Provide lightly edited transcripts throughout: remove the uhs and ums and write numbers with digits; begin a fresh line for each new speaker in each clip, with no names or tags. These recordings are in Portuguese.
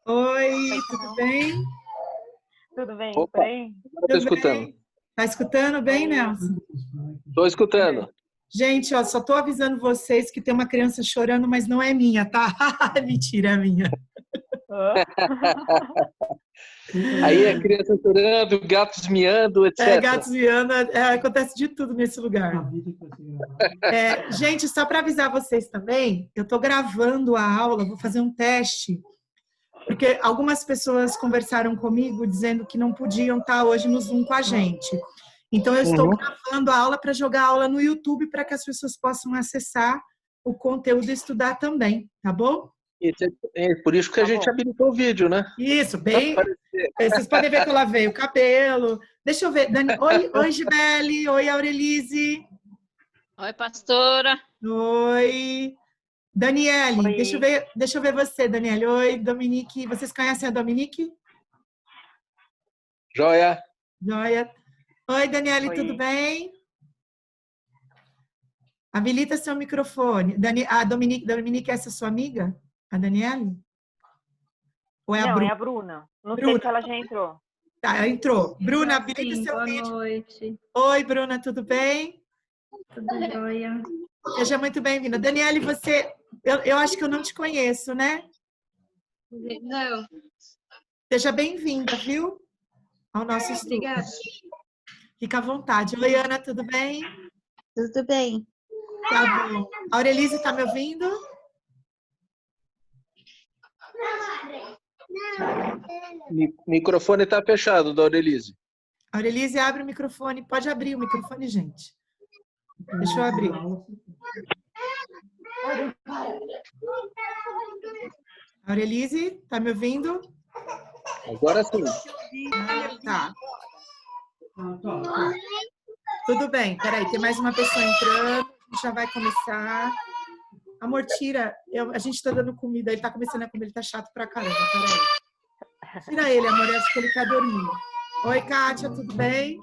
Oi, tudo bem?
Tudo bem, por
Opa,
aí?
agora estou escutando.
Tá escutando bem, Nelson?
Estou escutando.
Gente, ó, só tô avisando vocês que tem uma criança chorando, mas não é minha, tá? Mentira, é minha.
Hã?
Aí a criança chorando, gatos miando, etc.
Gatos miando, acontece de tudo nesse lugar. Gente, só para avisar vocês também, eu tô gravando a aula, vou fazer um teste, porque algumas pessoas conversaram comigo dizendo que não podiam estar hoje no Zoom com a gente. Então, eu estou gravando a aula para jogar a aula no YouTube para que as pessoas possam acessar o conteúdo e estudar também, tá bom?
É por isso que a gente habilitou o vídeo, né?
Isso, bem. Vocês podem ver que eu lavei o cabelo. Deixa eu ver. Oi, Gibele. Oi, Aurelise.
Oi, pastora.
Oi. Daniele,
Oi.
deixa eu ver você, Daniele. Oi, Dominique. Vocês conhecem a Dominique?
Joia.
Joia. Oi, Daniele,
Oi.
tudo bem? Habilita seu microfone. A Dominique, essa é sua amiga? A Daniele? Ou é a
Não,
Bruna?
é a Bruna. Não
Bruna.
sei se ela já entrou.
Tá, ela entrou. Bruna, habilita
Sim,
seu
boa
vídeo.
noite.
Oi, Bruna, tudo bem?
Tudo jóia?
Seja muito bem-vinda. Daniele, eu acho que eu não te conheço, né?
Não,
Seja bem-vinda, viu? Ao nosso estudo.
obrigada.
Fica à vontade. Oi, Ana, tudo bem?
Tudo bem.
Tá bom. A Aurelise, tá me ouvindo?
Microfone está fechado, da Aurelise.
Aurelise, abre o microfone. Pode abrir o microfone, gente. Deixa eu abrir. Aurelise, tá me ouvindo?
Agora sim.
Tá. Tudo bem. Peraí, tem mais uma pessoa entrando. A gente já vai começar. Amor, tira. A gente tá dando comida. Ele tá começando a comer. Ele tá chato pra caramba. Peraí. Tira ele, amor. Eu acho que ele quer dormir. Oi, Kátia, tudo bem?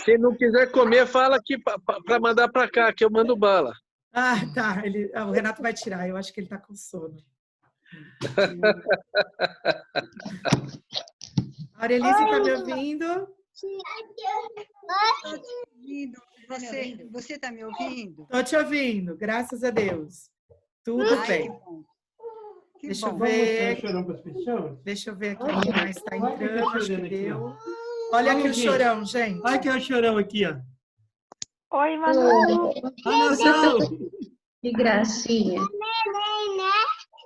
Se não quiser comer, fala aqui para mandar para cá, que eu mando bala.
Ah, tá. O Renato vai tirar. Eu acho que ele tá com sono. A Aurelise, tá me ouvindo?
Você está me ouvindo?
Tô te ouvindo, graças a Deus. Tudo bem.
Que bom.
Deixa eu ver. Deixa eu ver aqui quem mais está entrando. Acho que deu. Olha aqui o chorão, gente.
Olha que é o chorão aqui, ó.
Oi, Manu.
Que gracinha.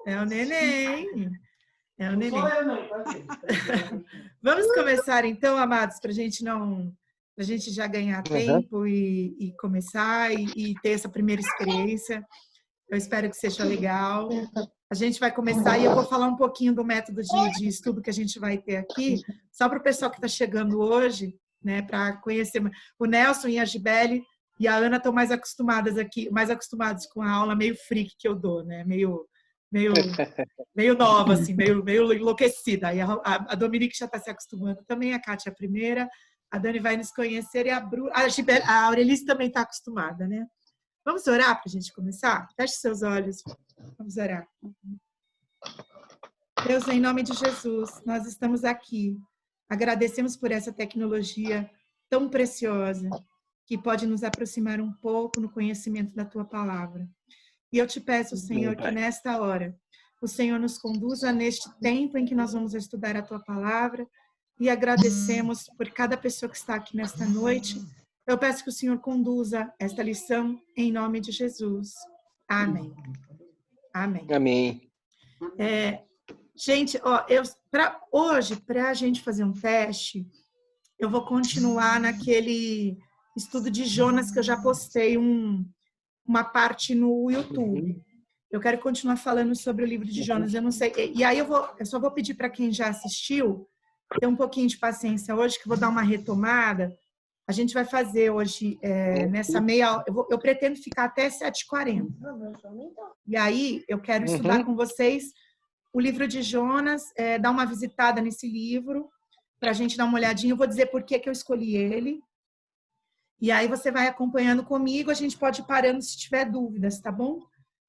É o neném. É o neném. Vamos começar então, amados, para a gente já ganhar tempo e começar e ter essa primeira experiência. Eu espero que seja legal. A gente vai começar e eu vou falar um pouquinho do método de estudo que a gente vai ter aqui, só para o pessoal que está chegando hoje, né, para conhecer. O Nelson e a Gibele e a Ana estão mais acostumados com a aula meio freak que eu dou, né? Meio nova, assim, meio enlouquecida. E a Dominique já está se acostumando também, a Kátia é a primeira, a Dani vai nos conhecer e a Aurelise também está acostumada, né? Vamos orar para a gente começar? Feche seus olhos. Vamos orar. Deus, em nome de Jesus, nós estamos aqui. Agradecemos por essa tecnologia tão preciosa que pode nos aproximar um pouco no conhecimento da Tua palavra. E eu te peço, Senhor, que nesta hora o Senhor nos conduza neste tempo em que nós vamos estudar a Tua palavra e agradecemos por cada pessoa que está aqui nesta noite. Eu peço que o Senhor conduza esta lição em nome de Jesus. Amém. Amém.
Amém.
Gente, ó, hoje, para a gente fazer um teste, eu vou continuar naquele estudo de Jonas que eu já postei uma parte no YouTube. Eu quero continuar falando sobre o livro de Jonas. Eu não sei. E aí eu só vou pedir para quem já assistiu ter um pouquinho de paciência hoje, que eu vou dar uma retomada. A gente vai fazer hoje, nessa meia hora, eu pretendo ficar até 7h40. E aí, eu quero estudar com vocês o livro de Jonas, dar uma visitada nesse livro, para a gente dar uma olhadinha. Eu vou dizer por que eu escolhi ele. E aí você vai acompanhando comigo, a gente pode ir parando se tiver dúvidas, tá bom?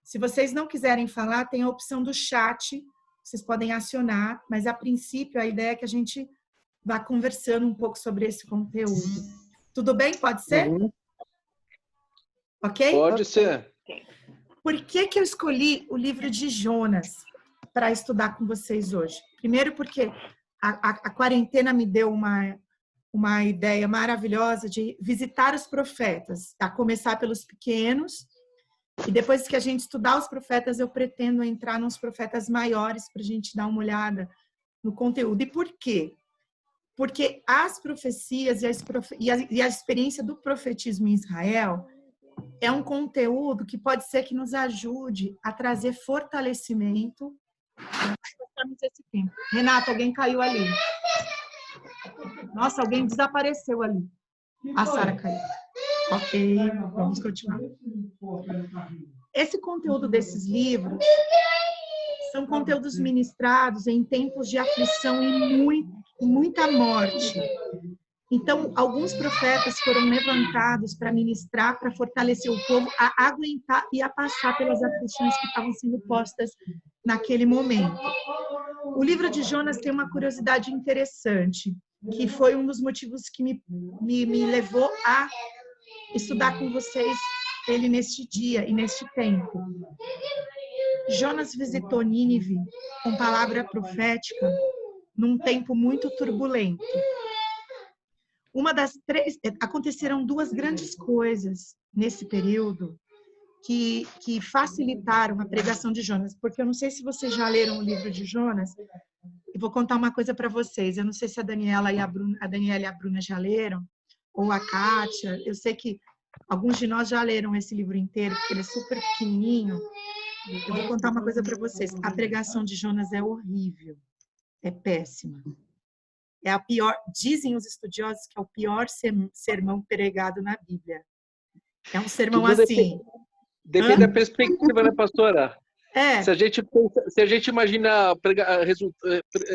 Se vocês não quiserem falar, tem a opção do chat, vocês podem acionar, mas a princípio a ideia é que a gente vá conversando um pouco sobre esse conteúdo. Tudo bem? Pode ser?
Uhum.
Ok?
Pode ser.
Por que eu escolhi o livro de Jonas para estudar com vocês hoje? Primeiro porque a quarentena me deu uma ideia maravilhosa de visitar os profetas, a começar pelos pequenos, e depois que a gente estudar os profetas, eu pretendo entrar nos profetas maiores para a gente dar uma olhada no conteúdo. E por quê? Porque as profecias e a experiência do profetismo em Israel é um conteúdo que pode ser que nos ajude a trazer fortalecimento. Esse tempo. Renato, alguém caiu ali. Nossa, alguém desapareceu ali. A Sara caiu. Ok, vamos continuar. Esse conteúdo desses livros são conteúdos ministrados em tempos de aflição e muita morte. Então, alguns profetas foram levantados para ministrar, para fortalecer o povo a aguentar e a passar pelas aflições que estavam sendo postas naquele momento. O livro de Jonas tem uma curiosidade interessante, que foi um dos motivos que me levou a estudar com vocês ele neste dia e neste tempo. Jonas visitou Nínive com palavra profética num tempo muito turbulento. Aconteceram duas grandes coisas nesse período que facilitaram a pregação de Jonas, porque eu não sei se vocês já leram o livro de Jonas, e vou contar uma coisa para vocês. Eu não sei se a Daniela e a Bruna já leram, ou a Kátia. Eu sei que alguns de nós já leram esse livro inteiro, porque ele é super pequenininho. Eu vou contar uma coisa para vocês. A pregação de Jonas é horrível, é péssima. É a pior, dizem os estudiosos que é o pior sermão pregado na Bíblia. É um sermão
Tudo
assim.
Depende da perspectiva, né, pastora?
É.
Se a gente imaginar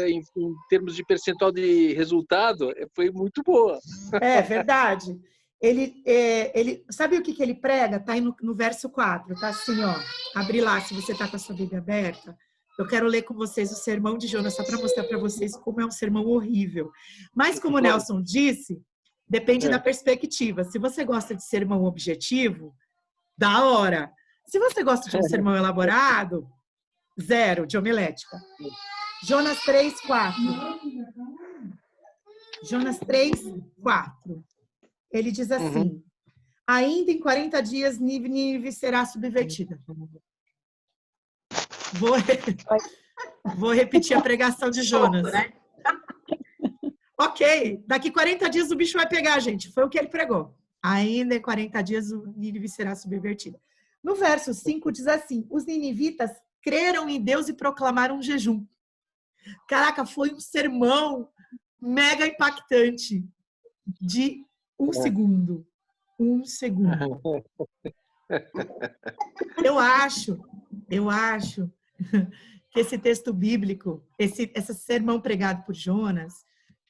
em termos de percentual de resultado, foi muito boa.
É verdade. Ele sabe o que ele prega? Está aí no verso 4, tá assim, ó. Abre lá, se você está com a sua Bíblia aberta. Eu quero ler com vocês o sermão de Jonas, só para mostrar para vocês como é um sermão horrível. Mas, como o Nelson disse, depende da perspectiva. Se você gosta de sermão objetivo, da hora. Se você gosta de um sermão elaborado, 0 de homilética. Jonas 3, 4. Jonas 3, 4. Ele diz assim: ainda em 40 dias Nínive será subvertida. Vou repetir a pregação de Jonas. Ok, daqui 40 dias o bicho vai pegar, gente. Foi o que ele pregou. Ainda em 40 dias o Nínive será subvertida. No verso 5 diz assim: os ninivitas creram em Deus e proclamaram um jejum. Caraca, foi um sermão mega impactante de um segundo. Um segundo. Eu acho que esse texto bíblico, esse sermão pregado por Jonas,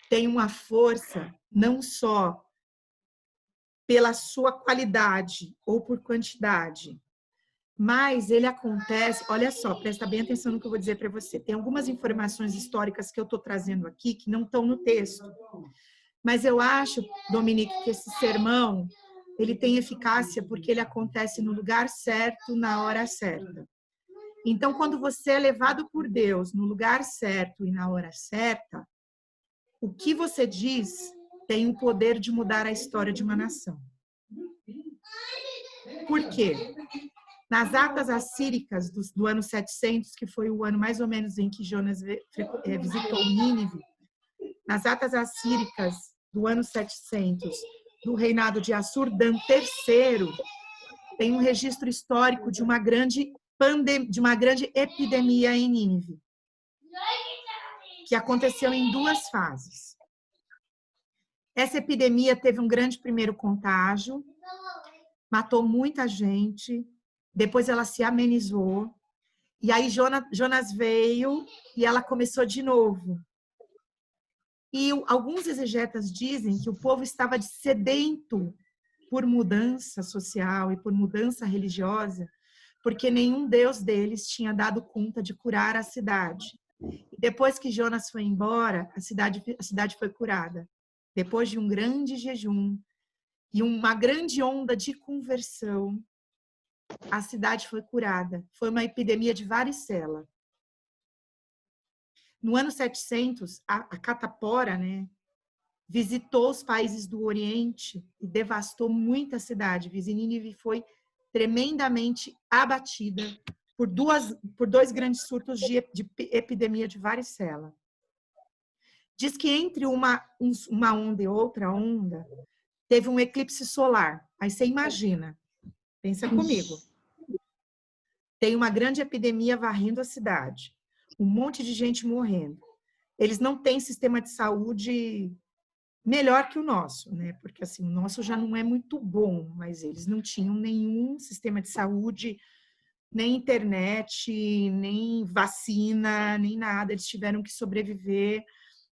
tem uma força não só pela sua qualidade ou por quantidade, mas ele acontece, olha só, presta bem atenção no que eu vou dizer para você. Tem algumas informações históricas que eu estou trazendo aqui que não estão no texto. Mas eu acho, Dominique, que esse sermão, ele tem eficácia porque ele acontece no lugar certo, na hora certa. Então, quando você é levado por Deus no lugar certo e na hora certa, o que você diz tem o poder de mudar a história de uma nação. Por quê? Nas atas assíricas do ano 700, que foi o ano mais ou menos em que Jonas visitou Nínive, nas atas assíricas do ano 700, do reinado de Assur-Dan III, tem um registro histórico de uma grande epidemia em Nínive, que aconteceu em 2 fases. Essa epidemia teve um grande primeiro contágio, matou muita gente, depois ela se amenizou, e aí Jonas veio e ela começou de novo. E alguns exegetas dizem que o povo estava sedento por mudança social e por mudança religiosa, porque nenhum Deus deles tinha dado conta de curar a cidade. E depois que Jonas foi embora, a cidade foi curada. Depois de um grande jejum e uma grande onda de conversão, a cidade foi curada. Foi uma epidemia de varicela. No ano 700, a catapora, né, visitou os países do Oriente e devastou muita cidade. Nínive foi tremendamente abatida por dois grandes surtos de epidemia de varicela. Diz que entre uma onda e outra onda, teve um eclipse solar. Aí você imagina, pensa comigo. Tem uma grande epidemia varrendo a cidade. Um monte de gente morrendo. Eles não têm sistema de saúde melhor que o nosso, né? Porque assim, o nosso já não é muito bom, mas eles não tinham nenhum sistema de saúde, nem internet, nem vacina, nem nada. Eles tiveram que sobreviver.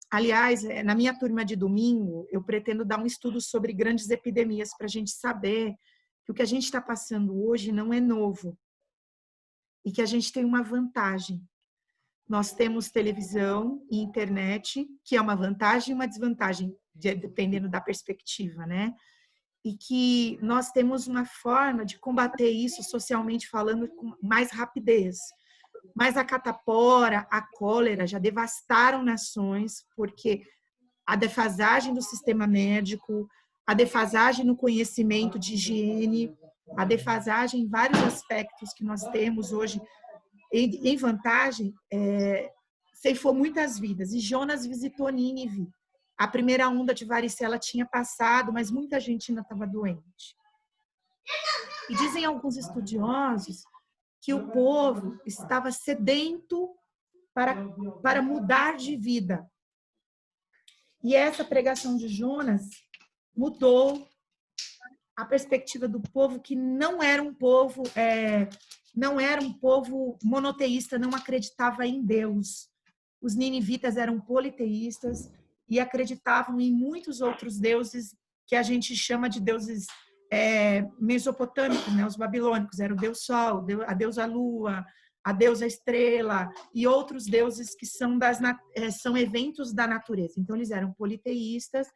Aliás, na minha turma de domingo, eu pretendo dar um estudo sobre grandes epidemias para a gente saber que o que a gente está passando hoje não é novo e que a gente tem uma vantagem. Nós temos televisão e internet, que é uma vantagem e uma desvantagem, dependendo da perspectiva, né? E que nós temos uma forma de combater isso, socialmente falando, com mais rapidez. Mas a catapora, a cólera já devastaram nações, porque a defasagem do sistema médico, a defasagem no conhecimento de higiene, a defasagem em vários aspectos que nós temos hoje, em vantagem, ceifou muitas vidas. E Jonas visitou Nínive. A primeira onda de varicela tinha passado, mas muita gente ainda estava doente. E dizem alguns estudiosos que o povo estava sedento para mudar de vida. E essa pregação de Jonas mudou a perspectiva do povo, que não era um povo monoteísta, não acreditava em Deus. Os ninivitas eram politeístas e acreditavam em muitos outros deuses que a gente chama de deuses mesopotâmicos, né? Os babilônicos eram o deus Sol, a deusa Lua, a deusa Estrela e outros deuses que são eventos da natureza. Então, eles eram politeístas,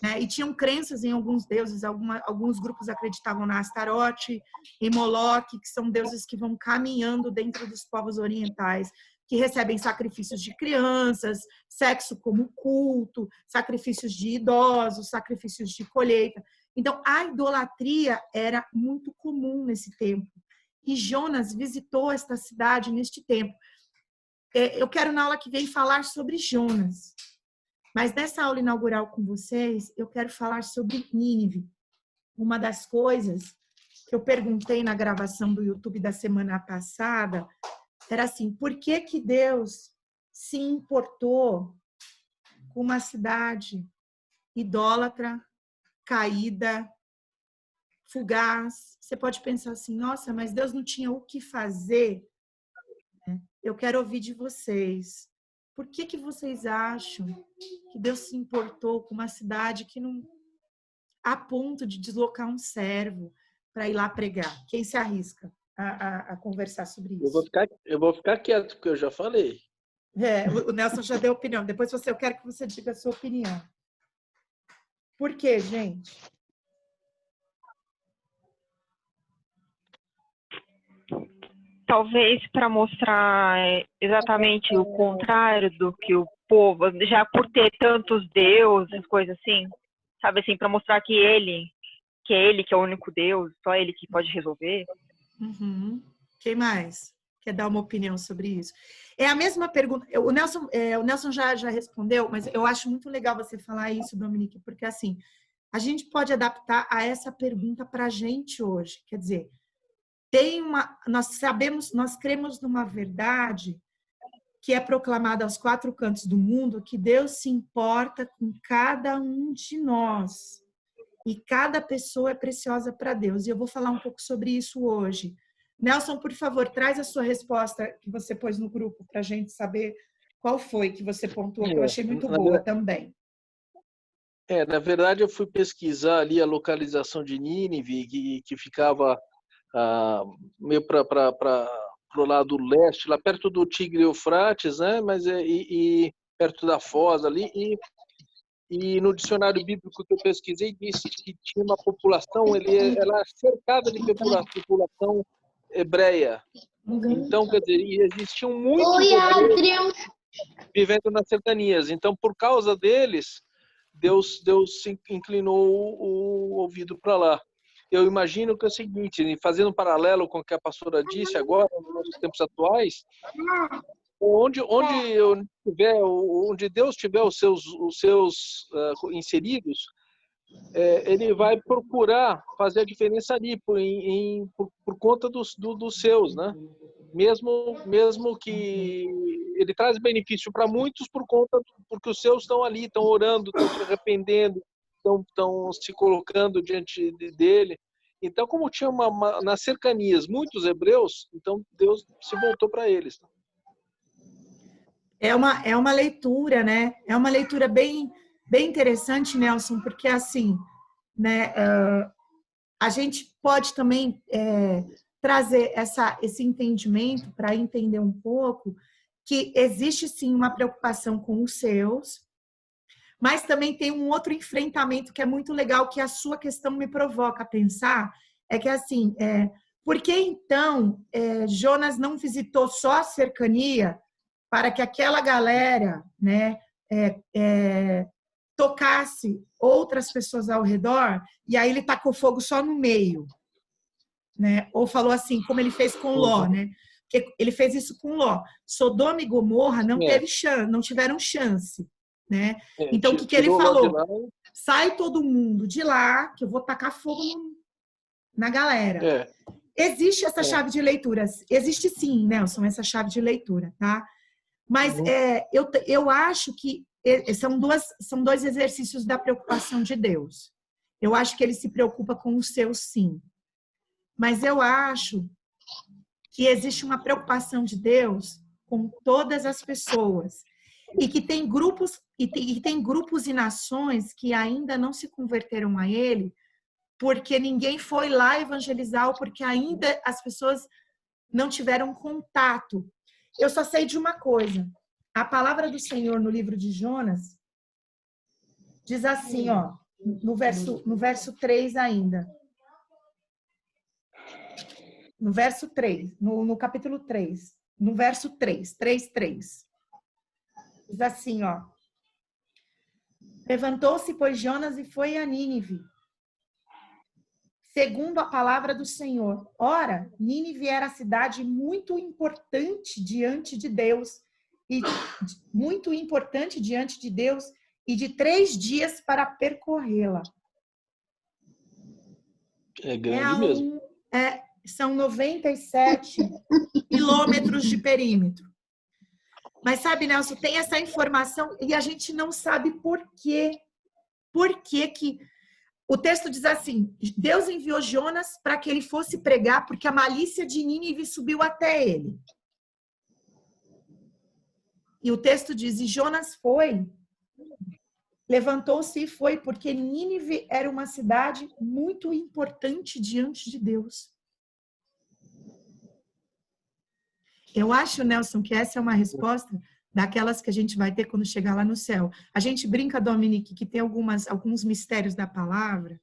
né? E tinham crenças em alguns deuses. Alguns grupos acreditavam na Astarote, em Moloque, que são deuses que vão caminhando dentro dos povos orientais, que recebem sacrifícios de crianças, sexo como culto, sacrifícios de idosos, sacrifícios de colheita. Então, a idolatria era muito comum nesse tempo. E Jonas visitou esta cidade neste tempo. Eu quero, na aula que vem, falar sobre Jonas. Mas nessa aula inaugural com vocês, eu quero falar sobre Nínive. Uma das coisas que eu perguntei na gravação do YouTube da semana passada era assim: por que Deus se importou com uma cidade idólatra, caída, fugaz? Você pode pensar assim: nossa, mas Deus não tinha o que fazer? Eu quero ouvir de vocês. Por que vocês acham que Deus se importou com uma cidade que não, a ponto de deslocar um servo para ir lá pregar? Quem se arrisca a conversar sobre isso?
Eu vou ficar quieto, porque eu já falei.
O Nelson já deu opinião. Depois eu quero que você diga a sua opinião. Por quê, gente?
Talvez para mostrar exatamente o contrário do que o povo, já por ter tantos deuses, coisas assim, sabe assim, para mostrar que ele que é o único Deus, só ele que pode resolver.
Uhum. Quem mais quer dar uma opinião sobre isso? É a mesma pergunta. O Nelson já respondeu, mas eu acho muito legal você falar isso, Dominique, porque assim, a gente pode adaptar a essa pergunta para a gente hoje. Quer dizer, nós cremos numa verdade que é proclamada aos quatro cantos do mundo, que Deus se importa com cada um de nós. E cada pessoa é preciosa para Deus. E eu vou falar um pouco sobre isso hoje. Nelson, por favor, traz a sua resposta que você pôs no grupo para a gente saber qual foi que você pontuou, que eu achei muito boa também.
Na verdade, eu fui pesquisar ali a localização de Nínive, que ficava meio para o lado leste, lá perto do Tigre e Eufrates, né? Mas perto da Foz ali. E no dicionário bíblico que eu pesquisei, disse que tinha uma população, ela é cercada de população hebreia. Então, quer dizer, existiam muitos hebreus vivendo nas cercanias. Então, por causa deles, Deus se inclinou o ouvido para lá. Eu imagino que é o seguinte, fazendo um paralelo com o que a pastora disse agora, nos tempos atuais, onde Deus tiver os seus inseridos, ele vai procurar fazer a diferença ali por conta dos seus, né? Mesmo que ele traz benefício para muitos porque os seus estão ali, estão orando, estão se arrependendo, estão se colocando diante dele. Então, como tinha nas cercanias muitos hebreus, então Deus se voltou para eles.
É uma leitura, né? É uma leitura bem interessante, Nelson, porque assim, né? A gente pode também trazer esse entendimento para entender um pouco que existe sim uma preocupação com os seus, mas também tem um outro enfrentamento que é muito legal, que a sua questão me provoca a pensar, é que assim, por que então Jonas não visitou só a cercania para que aquela galera, né, tocasse outras pessoas ao redor, e aí ele tacou fogo só no meio, né? Ou falou assim, como ele fez com Ló, né? Porque ele fez isso com Ló. Sodoma e Gomorra não tiveram chance, né? Então, o que ele falou? Sai todo mundo de lá, que eu vou tacar fogo na galera. Existe essa chave de leitura. Existe sim, Nelson, essa chave de leitura, tá? Mas eu acho que são dois exercícios da preocupação de Deus. Eu acho que ele se preocupa com os seus, sim. Mas eu acho que existe uma preocupação de Deus com todas as pessoas. E que tem grupos e nações que ainda não se converteram a ele, porque ninguém foi lá evangelizar, ou porque ainda as pessoas não tiveram contato. Eu só sei de uma coisa. A palavra do Senhor no livro de Jonas diz assim, ó, no verso 3 ainda. No verso 3, no capítulo 3, no verso 3. Diz assim, ó. Levantou-se, pois, Jonas e foi a Nínive, segundo a palavra do Senhor. Ora, Nínive era cidade muito importante diante de Deus, e de 3 dias para percorrê-la.
É grande mesmo.
São 97 quilômetros de perímetro. Mas sabe, Nelson, tem essa informação e a gente não sabe por quê. Por que o texto diz assim, Deus enviou Jonas para que ele fosse pregar, porque a malícia de Nínive subiu até ele. E o texto diz, e Jonas foi, levantou-se e foi, porque Nínive era uma cidade muito importante diante de Deus. Eu acho, Nelson, que essa é uma resposta daquelas que a gente vai ter quando chegar lá no céu. A gente brinca, Dominique, que tem alguns mistérios da palavra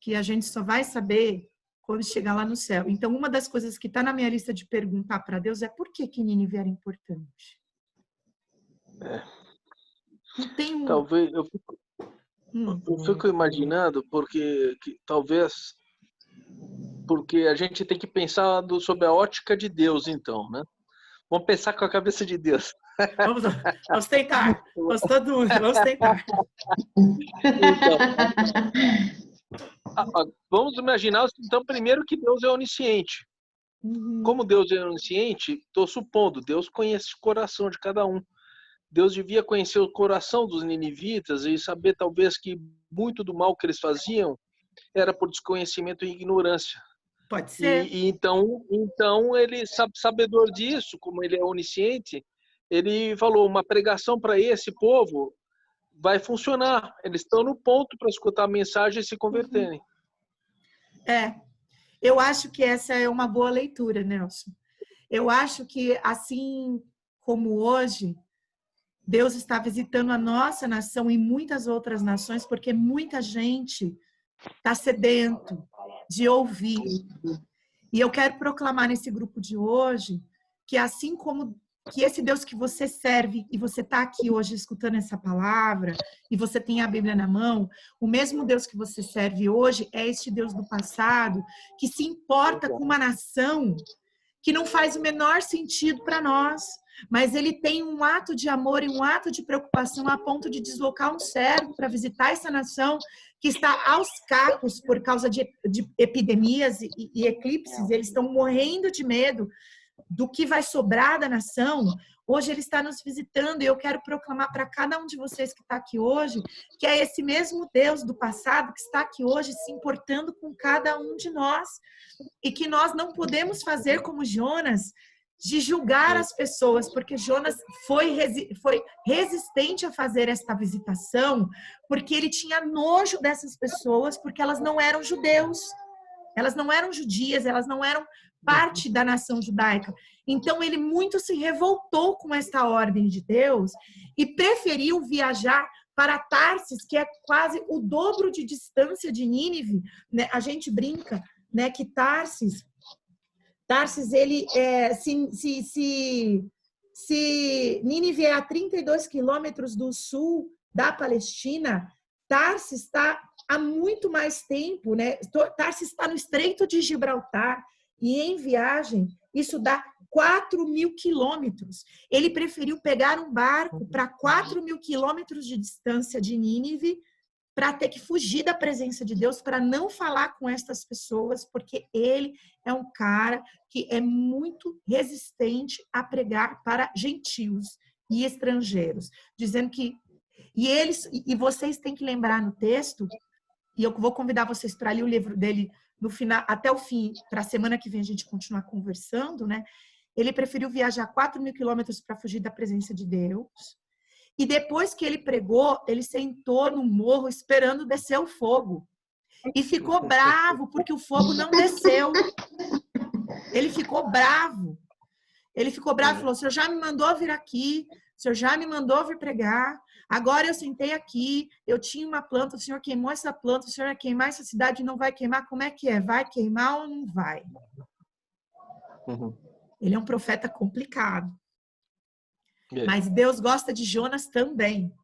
que a gente só vai saber quando chegar lá no céu. Então, uma das coisas que está na minha lista de perguntar para Deus é por que Nínive era importante? Não tem
Talvez, eu fico imaginando, talvez porque a gente tem que pensar sob a ótica de Deus, então, né? Vamos pensar com a cabeça de Deus.
Vamos tentar. Vamos tentar.
Então, vamos imaginar, então, primeiro que Deus é onisciente. Como Deus é onisciente, estou supondo, Deus conhece o coração de cada um. Deus devia conhecer o coração dos ninivitas e saber, talvez, que muito do mal que eles faziam era por desconhecimento e ignorância.
Pode ser.
Então ele, sabedor disso, como ele é onisciente, ele falou uma pregação para esse povo vai funcionar. Eles estão no ponto para escutar a mensagem e se converterem.
Eu acho que essa é uma boa leitura, Nelson. Eu acho que, assim como hoje, Deus está visitando a nossa nação e muitas outras nações, porque muita gente está sedento de ouvir. E eu quero proclamar nesse grupo de hoje que, assim como que esse Deus que você serve, e você está aqui hoje escutando essa palavra, e você tem a Bíblia na mão, o mesmo Deus que você serve hoje é este Deus do passado, que se importa com uma nação que não faz o menor sentido para nós, mas ele tem um ato de amor e um ato de preocupação a ponto de deslocar um servo para visitar essa nação que está aos cacos por causa de epidemias e eclipses. Eles estão morrendo de medo do que vai sobrar da nação. Hoje ele está nos visitando e eu quero proclamar para cada um de vocês que está aqui hoje que é esse mesmo Deus do passado que está aqui hoje se importando com cada um de nós e que nós não podemos fazer como Jonas de julgar as pessoas, porque Jonas foi resistente a fazer esta visitação porque ele tinha nojo dessas pessoas, porque elas não eram judeus, elas não eram judias, elas não eram parte da nação judaica. Então, ele muito se revoltou com esta ordem de Deus e preferiu viajar para Tarsis, que é quase o dobro de distância de Nínive. Né? A gente brinca, né, que Tarsis, ele se Nínive é a 32 quilômetros do sul da Palestina, Tarsis está há muito mais tempo, né? Tarsis está no Estreito de Gibraltar. E em viagem, isso dá 4.000 quilômetros. Ele preferiu pegar um barco para 4.000 quilômetros de distância de Nínive para ter que fugir da presença de Deus, para não falar com estas pessoas, porque ele é um cara que é muito resistente a pregar para gentios e estrangeiros, dizendo que e vocês têm que lembrar no texto, e eu vou convidar vocês para ler o livro dele no final, até o fim, para a semana que vem a gente continuar conversando, né? Ele preferiu viajar 4.000 quilômetros para fugir da presença de Deus. E depois que ele pregou, ele sentou no morro esperando descer o fogo. E ficou bravo porque o fogo não desceu. Ele ficou bravo. Ele ficou bravo e falou: o senhor já me mandou vir aqui, o senhor já me mandou vir pregar. Agora eu sentei aqui, eu tinha uma planta, o senhor queimou essa planta, o senhor vai queimar essa cidade, não vai queimar? Como é que é? Vai queimar ou não vai? Ele é um profeta complicado. Mas Deus gosta de Jonas também.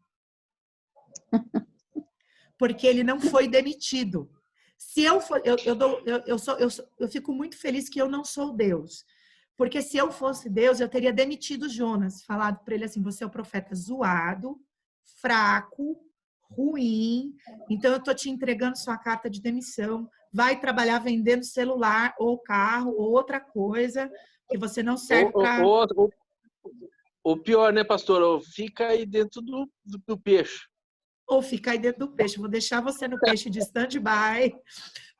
Porque ele não foi demitido. Se eu for, eu fico muito feliz que eu não sou Deus. Porque se eu fosse Deus, eu teria demitido Jonas, falado para ele assim: você é o profeta zoado, fraco, ruim, então eu estou te entregando sua carta de demissão, vai trabalhar vendendo celular ou carro ou outra coisa que você não serve para...
Ou pior, né, pastor? Fica aí dentro do peixe.
Ou fica aí dentro do peixe. Vou deixar você no peixe de stand-by,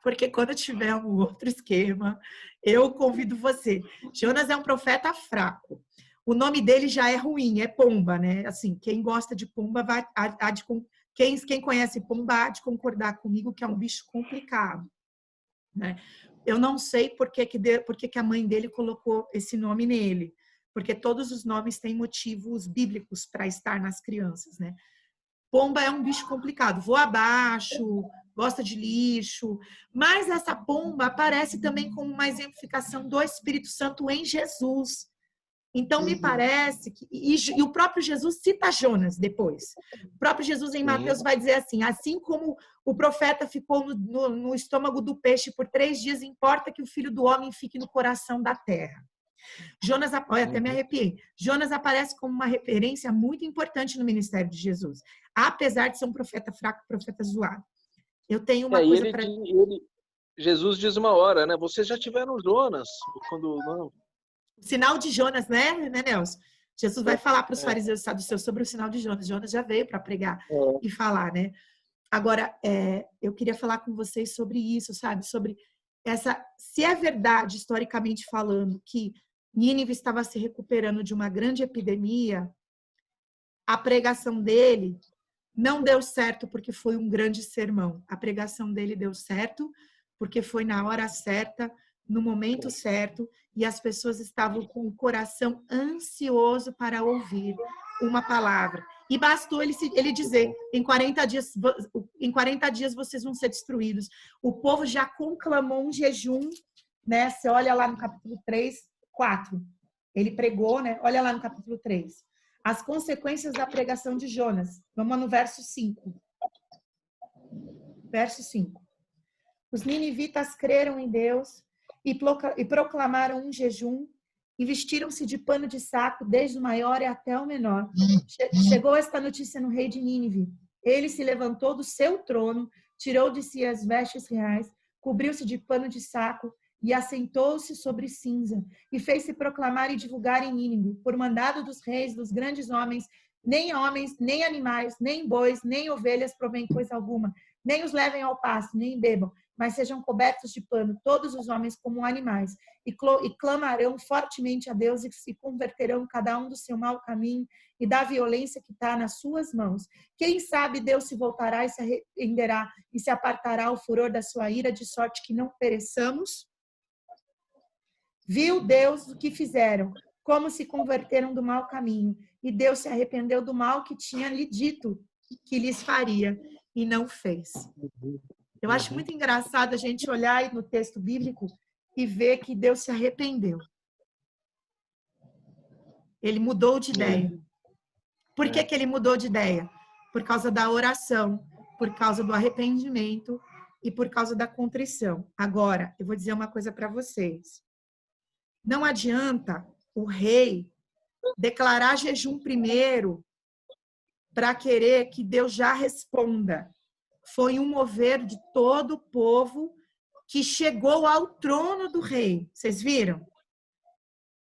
porque quando tiver um outro esquema, eu convido você. Jonas é um profeta fraco. O nome dele já é ruim, é pomba, né? Assim, quem gosta de pomba quem conhece pomba há de concordar comigo que é um bicho complicado, né? Eu não sei por que a mãe dele colocou esse nome nele, porque todos os nomes têm motivos bíblicos para estar nas crianças, né? Pomba é um bicho complicado, voa abaixo, gosta de lixo, mas essa pomba aparece também como uma exemplificação do Espírito Santo em Jesus. Então, me parece que... E o próprio Jesus cita Jonas depois. O próprio Jesus, em Mateus, vai dizer assim como o profeta ficou no estômago do peixe por 3 dias, importa que o Filho do Homem fique no coração da terra. Jonas, até me arrepiei. Jonas aparece como uma referência muito importante no ministério de Jesus, apesar de ser um profeta fraco, profeta zoado. Eu tenho uma coisa para...
Jesus diz uma hora, né? Vocês já tiveram Jonas, quando... Não.
O sinal de Jonas, né, Nelson? Jesus vai falar para os fariseus e saduceus sobre o sinal de Jonas. Jonas já veio para pregar e falar, né? Agora, eu queria falar com vocês sobre isso, sabe? Sobre se é verdade, historicamente falando, que Nínive estava se recuperando de uma grande epidemia, a pregação dele Não deu certo porque foi um grande sermão. A pregação dele deu certo porque foi na hora certa, no momento certo, e as pessoas estavam com o coração ansioso para ouvir uma palavra. E bastou ele dizer, em 40 dias vocês vão ser destruídos. O povo já conclamou um jejum, né? Você olha lá no capítulo 3, 4. Ele pregou, né? Olha lá no capítulo 3. As consequências da pregação de Jonas. Vamos no verso 5. Verso 5. Os ninivitas creram em Deus e proclamaram um jejum e vestiram-se de pano de saco, desde o maior e até o menor. Chegou esta notícia no rei de Nínive. Ele se levantou do seu trono, tirou de si as vestes reais, cobriu-se de pano de saco e assentou-se sobre cinza, e fez-se proclamar e divulgar em Nínive, por mandado dos reis, dos grandes homens, nem animais, nem bois, nem ovelhas provém coisa alguma, nem os levem ao pasto, nem bebam, mas sejam cobertos de pano, todos os homens como animais, e clamarão fortemente a Deus e se converterão cada um do seu mau caminho e da violência que está nas suas mãos. Quem sabe Deus se voltará e se arrependerá e se apartará o furor da sua ira, de sorte que não pereçamos? Viu Deus o que fizeram, como se converteram do mau caminho, e Deus se arrependeu do mal que tinha lhe dito que lhes faria, e não fez. Eu acho muito engraçado a gente olhar aí no texto bíblico e ver que Deus se arrependeu. Ele mudou de ideia. Por que ele mudou de ideia? Por causa da oração, por causa do arrependimento e por causa da contrição. Agora, eu vou dizer uma coisa para vocês. Não adianta o rei declarar jejum primeiro para querer que Deus já responda. Foi um mover de todo o povo que chegou ao trono do rei. Vocês viram?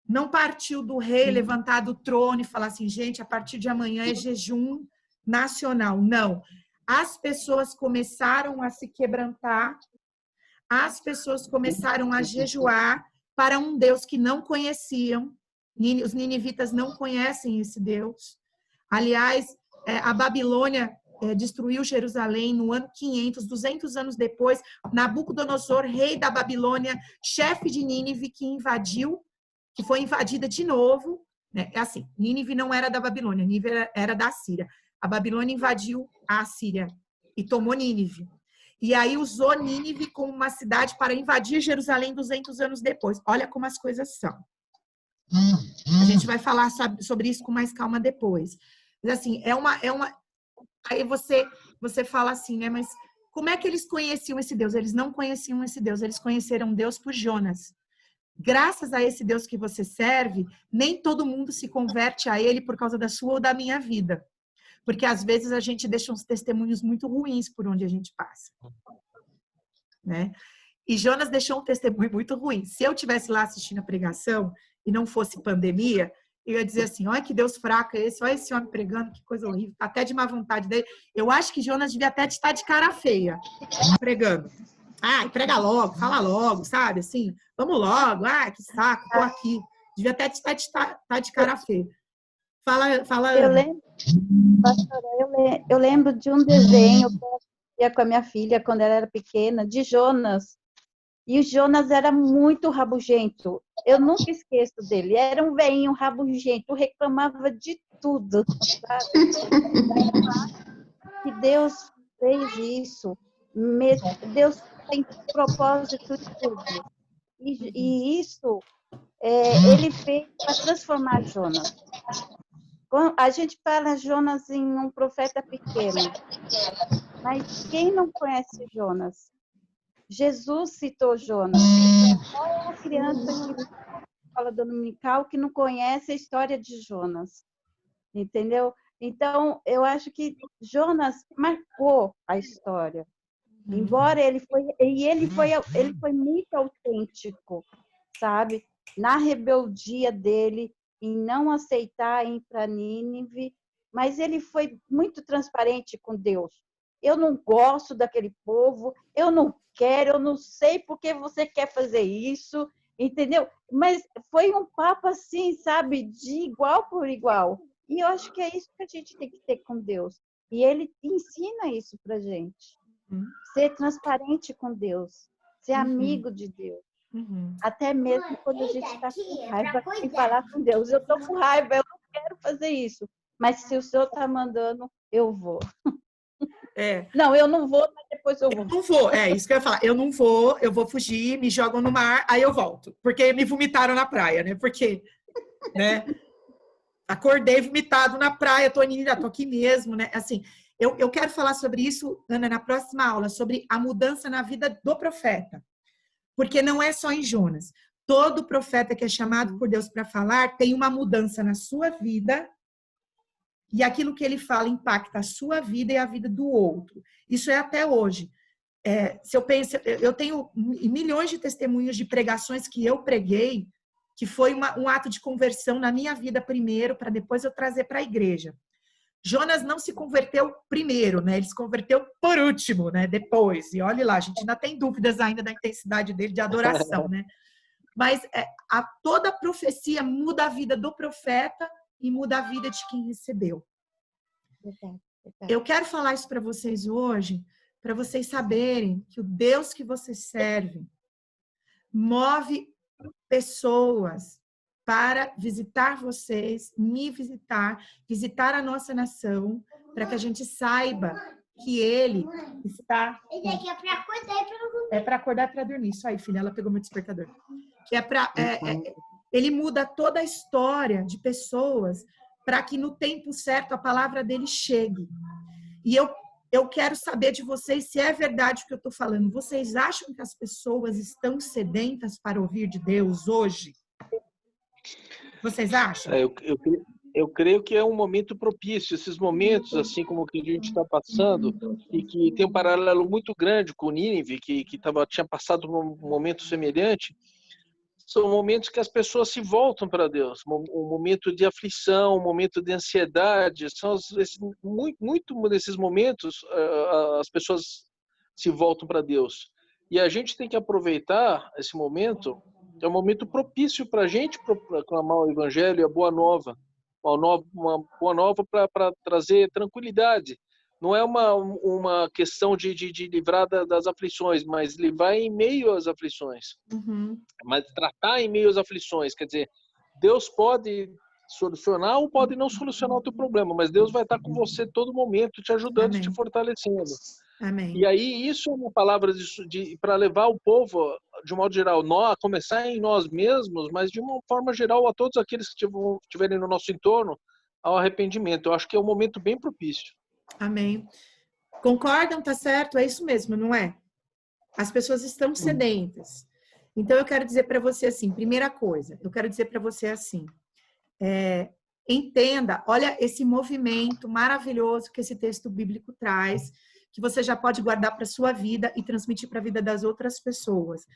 Não partiu do rei levantar do trono e falar assim, gente, a partir de amanhã é jejum nacional. Não. As pessoas começaram a se quebrantar, as pessoas começaram a jejuar para um Deus que não conheciam. Os ninivitas não conhecem esse Deus. Aliás, a Babilônia destruiu Jerusalém no ano 500, 200 anos depois. Nabucodonosor, rei da Babilônia, chefe de Nínive, que foi invadida de novo. Né? É assim, Nínive não era da Babilônia, Nínive era da Síria. A Babilônia invadiu a Síria e tomou Nínive. E aí usou Nínive como uma cidade para invadir Jerusalém 200 anos depois. Olha como as coisas são. A gente vai falar sobre isso com mais calma depois. Mas assim, aí você fala assim, né? Mas como é que eles conheciam esse Deus? Eles não conheciam esse Deus, eles conheceram Deus por Jonas. Graças a esse Deus que você serve, nem todo mundo se converte a ele por causa da sua ou da minha vida. Porque às vezes a gente deixa uns testemunhos muito ruins por onde a gente passa. Né? E Jonas deixou um testemunho muito ruim. Se eu estivesse lá assistindo a pregação e não fosse pandemia, eu ia dizer assim, olha que Deus fraco é esse, olha esse homem pregando, que coisa horrível, até de má vontade dele. Eu acho que Jonas devia até estar de cara feia, pregando. Prega logo, fala logo, sabe? Assim, vamos logo, que saco, tô aqui. Devia até estar de cara feia. Fala
Eu lembro, pastora, eu lembro de um desenho que eu assistia com a minha filha quando ela era pequena, de Jonas. E o Jonas era muito rabugento. Eu nunca esqueço dele. Era um velhinho rabugento, reclamava de tudo, sabe? E Deus fez isso. Deus tem propósito de tudo. E isso ele fez para transformar Jonas. A gente fala Jonas em um profeta pequeno. Mas quem não conhece Jonas? Jesus citou Jonas. Qual é a criança que fala dominical que não conhece a história de Jonas? Entendeu? Então, eu acho que Jonas marcou a história. Embora ele foi muito autêntico, sabe? Na rebeldia dele, em não aceitar ir para Nínive, mas ele foi muito transparente com Deus. Eu não gosto daquele povo, eu não quero, eu não sei por que você quer fazer isso, entendeu? Mas foi um papo assim, sabe, de igual por igual. E eu acho que é isso que a gente tem que ter com Deus. E ele ensina isso pra gente. Ser transparente com Deus, ser amigo de Deus. Até mesmo quando a gente está com raiva e falar com Deus. Eu estou com raiva, eu não quero fazer isso. Mas se o Senhor está mandando, eu vou. Não, eu não vou, mas depois eu vou.
Eu não vou, é isso que eu ia falar. Eu não vou, eu vou fugir, me jogam no mar, aí eu volto. Porque me vomitaram na praia, né? Porque, né? Acordei vomitado na praia, tô aqui mesmo, né? Assim, eu quero falar sobre isso, Ana, na próxima aula, sobre a mudança na vida do profeta. Porque não é só em Jonas. Todo profeta que é chamado por Deus para falar tem uma mudança na sua vida e aquilo que ele fala impacta a sua vida e a vida do outro. Isso é até hoje. Se eu penso, eu tenho milhões de testemunhos de pregações que eu preguei, que foi um ato de conversão na minha vida primeiro, para depois eu trazer para a igreja. Jonas não se converteu primeiro, né? Ele se converteu por último, né? Depois. E olha lá, a gente ainda tem dúvidas ainda da intensidade dele de adoração, né? Mas toda a profecia muda a vida do profeta e muda a vida de quem recebeu. Eu quero falar isso para vocês hoje, para vocês saberem que o Deus que você serve move pessoas para visitar vocês, me visitar a nossa nação, para que a gente saiba que Ele está... É para acordar e para dormir. Isso aí, filha, ela pegou meu despertador. Ele muda toda a história de pessoas para que no tempo certo a palavra dele chegue. E eu quero saber de vocês se é verdade o que eu estou falando. Vocês acham que as pessoas estão sedentas para ouvir de Deus hoje? Vocês acham?
Eu creio que é um momento propício. Esses momentos, assim como o que a gente está passando, e que tem um paralelo muito grande com Nínive, que tinha passado por um momento semelhante, são momentos que as pessoas se voltam para Deus. Um momento de aflição, um momento de ansiedade. Muito desses momentos as pessoas se voltam para Deus. E a gente tem que aproveitar esse momento. É um momento propício para a gente proclamar o Evangelho e a Boa Nova. Uma Boa Nova para trazer tranquilidade. Não é uma questão de livrar das aflições, mas livrar em meio às aflições. Mas tratar em meio às aflições. Quer dizer, Deus pode solucionar ou pode não solucionar o teu problema, mas Deus vai estar com você todo momento, te ajudando,
Amém.
te fortalecendo.
Amém.
E aí, isso é uma palavra para levar o povo, de um modo geral, a começar em nós mesmos, mas de uma forma geral a todos aqueles que estiverem no nosso entorno, ao arrependimento. Eu acho que é um momento bem propício.
Amém. Concordam? Tá certo? É isso mesmo, não é? As pessoas estão sedentas. Então, eu quero dizer para você assim, primeira coisa, eu quero dizer para você assim, entenda, olha esse movimento maravilhoso que esse texto bíblico traz, que você já pode guardar para sua vida e transmitir para a vida das outras pessoas.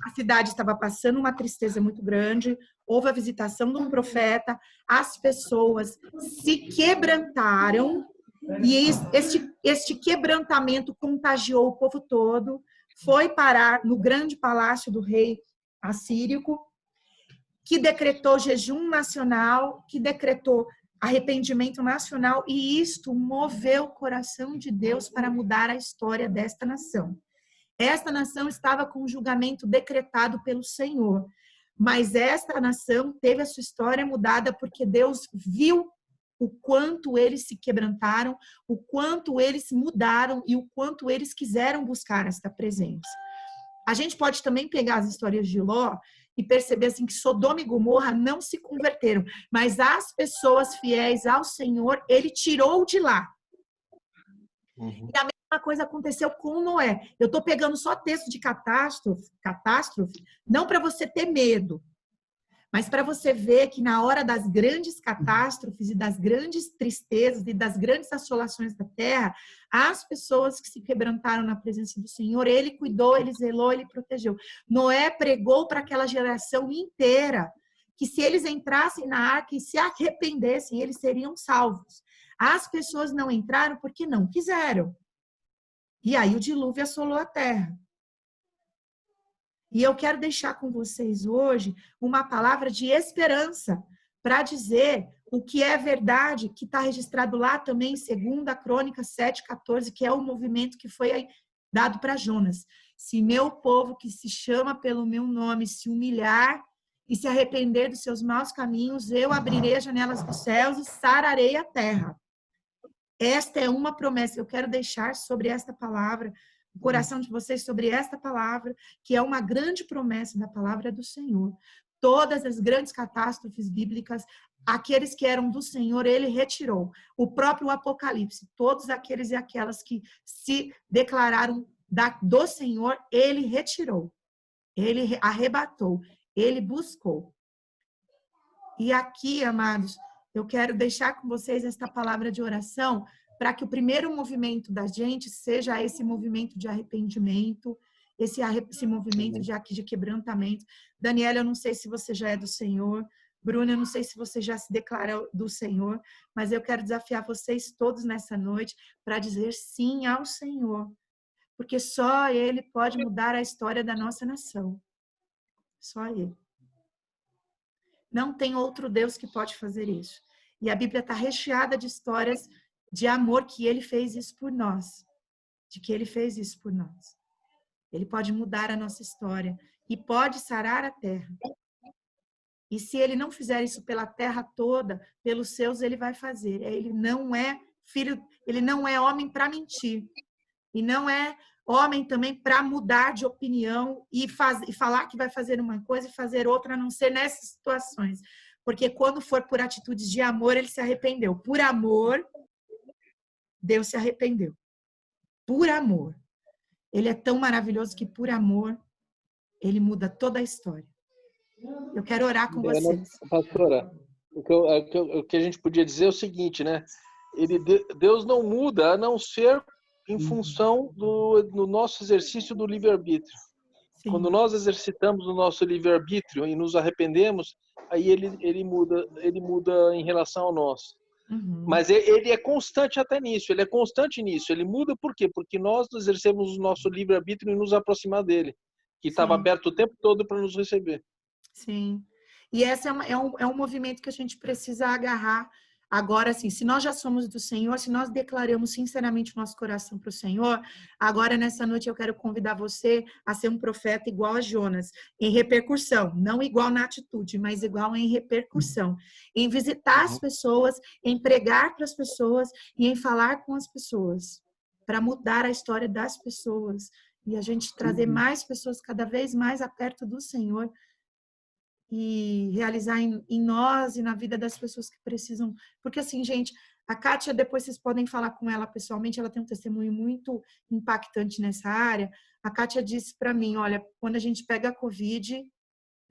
A cidade estava passando uma tristeza muito grande, houve a visitação de um profeta, as pessoas se quebrantaram, e este quebrantamento contagiou o povo todo, foi parar no grande palácio do rei assírico, que decretou jejum nacional, que decretou arrependimento nacional, e isto moveu o coração de Deus para mudar a história desta nação. Esta nação estava com o julgamento decretado pelo Senhor, mas esta nação teve a sua história mudada porque Deus viu o quanto eles se quebrantaram, o quanto eles mudaram e o quanto eles quiseram buscar esta presença. A gente pode também pegar as histórias de Ló e perceber assim que Sodoma e Gomorra não se converteram, mas as pessoas fiéis ao Senhor, ele tirou de lá. E a mesma coisa aconteceu com Noé. Eu estou pegando só texto de catástrofe, não para você ter medo, mas para você ver que na hora das grandes catástrofes e das grandes tristezas e das grandes assolações da terra, as pessoas que se quebrantaram na presença do Senhor, ele cuidou, ele zelou, ele protegeu. Noé pregou para aquela geração inteira que se eles entrassem na arca e se arrependessem, eles seriam salvos. As pessoas não entraram porque não quiseram. E aí o dilúvio assolou a terra. E eu quero deixar com vocês hoje uma palavra de esperança para dizer o que é verdade, que está registrado lá também em 2 Crônicas 7:14, que é o movimento que foi dado para Jonas. Se meu povo que se chama pelo meu nome se humilhar e se arrepender dos seus maus caminhos, eu abrirei as janelas dos céus e sararei a terra. Esta é uma promessa. Eu quero deixar sobre esta palavra, o coração de vocês sobre esta palavra, que é uma grande promessa da palavra do Senhor. Todas as grandes catástrofes bíblicas, aqueles que eram do Senhor, ele retirou. O próprio Apocalipse, todos aqueles e aquelas que se declararam do Senhor, ele retirou. Ele arrebatou. Ele buscou. E aqui, amados, eu quero deixar com vocês esta palavra de oração para que o primeiro movimento da gente seja esse movimento de arrependimento, esse movimento de quebrantamento. Daniela, eu não sei se você já é do Senhor. Bruna, eu não sei se você já se declara do Senhor, mas eu quero desafiar vocês todos nessa noite para dizer sim ao Senhor, porque só Ele pode mudar a história da nossa nação. Só Ele. Não tem outro Deus que pode fazer isso. E a Bíblia está recheada de histórias de amor que Ele fez isso por nós. De que Ele fez isso por nós. Ele pode mudar a nossa história e pode sarar a terra. E se Ele não fizer isso pela terra toda, pelos seus Ele vai fazer. Ele não é filho, Ele não é homem para mentir. E não é homem também para mudar de opinião e falar que vai fazer uma coisa e fazer outra, a não ser nessas situações. Porque quando for por atitudes de amor, ele se arrependeu. Por amor, Deus se arrependeu. Por amor. Ele é tão maravilhoso que por amor, ele muda toda a história. Eu quero orar com vocês.
Pastora, o que a gente podia dizer é o seguinte, né? Deus não muda a não ser em função do nosso exercício do livre-arbítrio. Quando nós exercitamos o nosso livre-arbítrio e nos arrependemos, aí ele muda em relação ao nosso.
Uhum.
Mas ele é constante até nisso, ele é constante nisso. Ele muda por quê? Porque nós exercemos o nosso livre-arbítrio e nos aproximar dele, que estava aberto o tempo todo para nos receber.
Sim. E esse é um movimento que a gente precisa agarrar. Agora, assim, se nós já somos do Senhor, se nós declaramos sinceramente o nosso coração para o Senhor, agora nessa noite eu quero convidar você a ser um profeta igual a Jonas, em repercussão, não igual na atitude, mas igual em repercussão, em visitar as pessoas, em pregar para as pessoas e em falar com as pessoas, para mudar a história das pessoas e a gente trazer mais pessoas cada vez mais a perto do Senhor. E realizar em nós e na vida das pessoas que precisam. Porque assim, gente, a Kátia, depois vocês podem falar com ela pessoalmente, ela tem um testemunho muito impactante nessa área. A Kátia disse para mim, olha, quando a gente pega a Covid,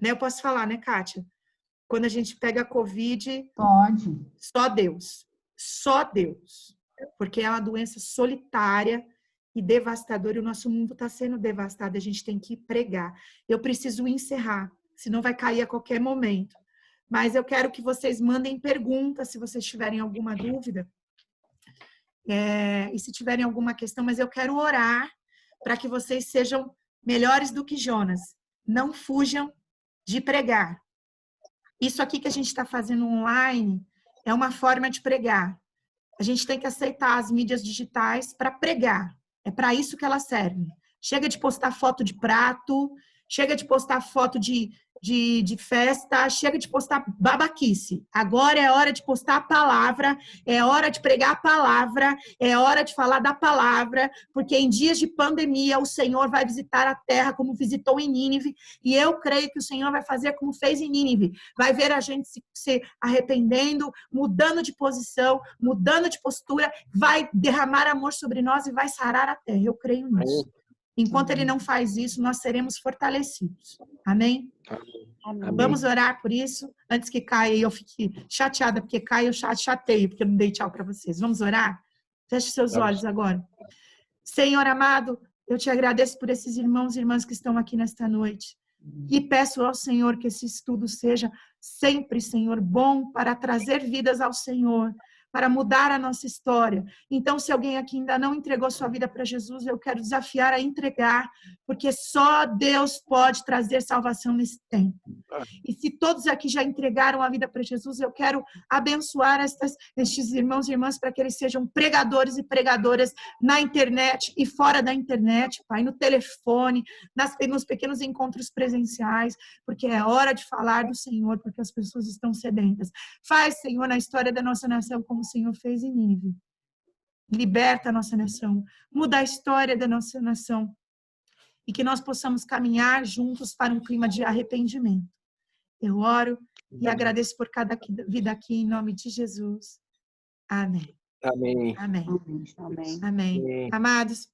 né, eu posso falar, né, Kátia? Quando a gente pega a Covid...
Pode.
Só Deus. Só Deus. Porque é uma doença solitária e devastadora, e o nosso mundo está sendo devastado, a gente tem que pregar. Eu preciso encerrar, senão vai cair a qualquer momento. Mas eu quero que vocês mandem perguntas, se vocês tiverem alguma dúvida. E se tiverem alguma questão, mas eu quero orar para que vocês sejam melhores do que Jonas. Não fujam de pregar. Isso aqui que a gente está fazendo online é uma forma de pregar. A gente tem que aceitar as mídias digitais para pregar. É para isso que elas servem. Chega de postar foto de prato, chega de postar foto de festa, chega de postar babaquice. Agora é hora de postar a palavra, é hora de pregar a palavra, é hora de falar da palavra, porque em dias de pandemia o Senhor vai visitar a terra como visitou em Nínive, e eu creio que o Senhor vai fazer como fez em Nínive. Vai ver a gente se arrependendo, mudando de posição, mudando de postura, vai derramar amor sobre nós e vai sarar a terra. Eu creio nisso. Enquanto ele não faz isso, nós seremos fortalecidos. Amém?
Amém.
Vamos orar por isso, antes que caia e eu fique chateada, porque caia eu chateio, porque eu não dei tchau para vocês. Vamos orar? Feche seus olhos agora. Senhor amado, eu te agradeço por esses irmãos e irmãs que estão aqui nesta noite. E peço ao Senhor que esse estudo seja sempre, Senhor, bom para trazer vidas ao Senhor, para mudar a nossa história. Então, se alguém aqui ainda não entregou sua vida para Jesus, eu quero desafiar a entregar, porque só Deus pode trazer salvação nesse tempo. E se todos aqui já entregaram a vida para Jesus, eu quero abençoar estes irmãos e irmãs para que eles sejam pregadores e pregadoras na internet e fora da internet, Pai, no telefone, nos pequenos encontros presenciais, porque é hora de falar do Senhor, porque as pessoas estão sedentas. Faz, Senhor, na história da nossa nação, como o Senhor fez em Nínive. Liberta a nossa nação, muda a história da nossa nação e que nós possamos caminhar juntos para um clima de arrependimento. Eu oro e agradeço por cada vida aqui, em nome de Jesus. Amém.
Amém.
Amém.
Amém.
Amém. Amados,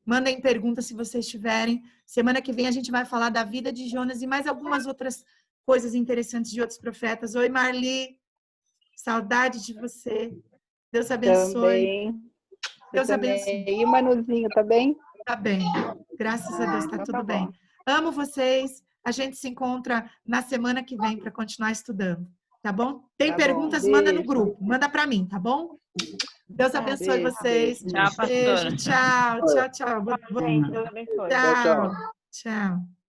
mandem perguntas se vocês tiverem. Semana que vem a gente vai falar da vida de Jonas e mais algumas outras coisas interessantes de outros profetas. Oi, Marli. Saudade de você. Deus abençoe.
Também.
Deus abençoe.
E o Manuzinho, tá bem?
Tá bem. Graças a Deus, tá
então
tudo
tá
bem.
bom.
Amo vocês. A gente se encontra na semana que vem para continuar estudando. Tá bom? Tem
Tá
perguntas,
bom.
manda no
Beijo.
grupo. Manda para mim, tá bom? Deus abençoe
Beijo,
vocês.
beijo.
Tchau, pastora.
Beijo, tchau, tchau, tchau.
Gente, Deus abençoe.
Tchau, tchau.